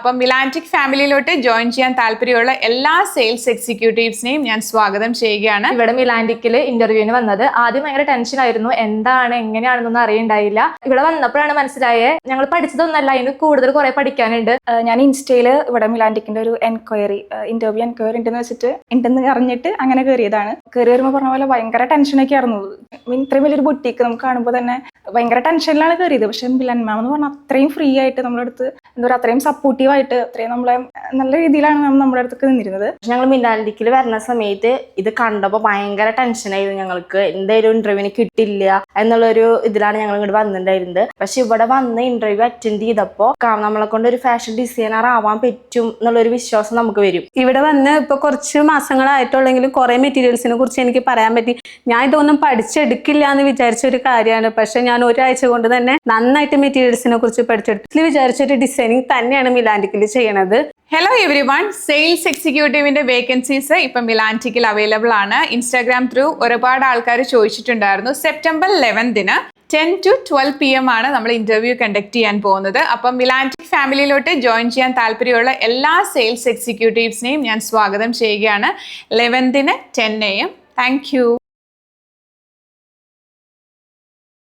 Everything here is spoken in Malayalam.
അപ്പം മിലാൻറ്റിക് ഫാമിലിയിലോട്ട് ജോയിൻ ചെയ്യാൻ താല്പര്യമുള്ള എല്ലാ സെയിൽസ് എക്സിക്യൂട്ടീവ്സിനെയും ഞാൻ സ്വാഗതം ചെയ്യുകയാണ്. ഇവിടെ മിലാൻറ്റിക്കിൽ ഇന്റർവ്യൂവിന് വന്നത് ആദ്യം ഭയങ്കര ടെൻഷൻ ആയിരുന്നു. എന്താണ് എങ്ങനെയാണെന്നൊന്നും അറിയണ്ടായില്ല. ഇവിടെ വന്നപ്പോഴാണ് മനസ്സിലായേ ഞങ്ങൾ പഠിച്ചതൊന്നല്ല, അതിന് കൂടുതൽ കുറെ പഠിക്കാനുണ്ട്. ഞാൻ ഇൻസ്റ്റയില് ഇവിടെ മിലാൻറ്റിക്കിന്റെ ഒരു ഇന്റർവ്യൂ എൻക്വയറി ഉണ്ടെന്ന് വെച്ചിട്ട് ഉണ്ടെന്ന് അറിഞ്ഞിട്ട് അങ്ങനെ കയറിയതാണ്. കയറി വരുമ്പോൾ പറഞ്ഞ പോലെ ഭയങ്കര ടെൻഷനൊക്കെ ആയിരുന്നു. ഇത്രയും വലിയൊരു ബുട്ടീക്ക് നമുക്ക് കാണുമ്പോൾ തന്നെ ഭയങ്കര ടെൻഷനിലാണ് കയറിയത്. പക്ഷെ മിലാൻ മാം എന്ന് പറഞ്ഞാൽ അത്രയും ഫ്രീ ആയിട്ട് നമ്മുടെ അടുത്ത് എന്താ പറയുക, അത്രയും സപ്പോർട്ടീവായിട്ട് അത്രയും നമ്മളെ നല്ല രീതിയിലാണ് മാം നമ്മുടെ അടുത്തൊക്കെ നിന്നിരുന്നത്. ഞങ്ങൾ മിലാൻറ്റിക്കിൽ വരുന്ന സമയത്ത് ഇത് കണ്ടപ്പോൾ ഭയങ്കര ടെൻഷനായിരുന്നു. ഞങ്ങൾക്ക് എന്തായാലും ഇന്റർവ്യൂവിന് കിട്ടില്ല എന്നുള്ളൊരു ഇതിലാണ് ഞങ്ങൾ ഇങ്ങോട്ട് വന്നിട്ടുണ്ടായിരുന്നത്. പക്ഷെ ഇവിടെ വന്ന് ഇന്റർവ്യൂ അറ്റൻഡ് ചെയ്തപ്പോൾ നമ്മളെ കൊണ്ട് ഒരു ഫാഷൻ ഡിസൈനർ ആവാൻ പറ്റും എന്നുള്ളൊരു വിശ്വാസം നമുക്ക് വരും. ഇവിടെ വന്ന് ഇപ്പൊ കുറച്ച് മാസങ്ങളായിട്ടുള്ളെങ്കിലും കുറെ മെറ്റീരിയൽസിനെ കുറിച്ച് എനിക്ക് പറയാൻ പറ്റി. ഞാൻ ഇതൊന്നും പഠിച്ചെടുക്കില്ല എന്ന് വിചാരിച്ച ഒരു കാര്യമാണ്. പക്ഷെ ഞാൻ ഒരാഴ്ച കൊണ്ട് തന്നെ നന്നായിട്ട് മെറ്റീരിയൽസിനെ കുറിച്ച് പഠിച്ചെടുത്തു. വിചാരിച്ചൊരു ഡിസൈനിങ് തന്നെയാണ് മിലാൻറ്റിക്കിൽ ചെയ്യണത്. ഹലോ എവരിവൺ, സെയിൽസ് എക്സിക്യൂട്ടീവിന്റെ വേക്കൻസീസ് ഇപ്പം മിലാൻറ്റിക്കിൽ അവൈലബിൾ ആണ്. ഇൻസ്റ്റാഗ്രാം ത്രൂ ഒരുപാട് ആൾക്കാർ ചോദിച്ചിട്ടുണ്ടായിരുന്നു. സെപ്റ്റംബർ 11 10 to 12 PM ആണ് നമ്മൾ ഇന്റർവ്യൂ കണ്ടക്ട് ചെയ്യാൻ പോകുന്നത്. അപ്പം മിലാൻറ്റിക് ഫാമിലിയിലോട്ട് ജോയിൻ ചെയ്യാൻ താല്പര്യമുള്ള എല്ലാ സെയിൽസ് എക്സിക്യൂട്ടീവ്സിനെയും ഞാൻ സ്വാഗതം ചെയ്യുകയാണ്. 11 10 AM. Thank you.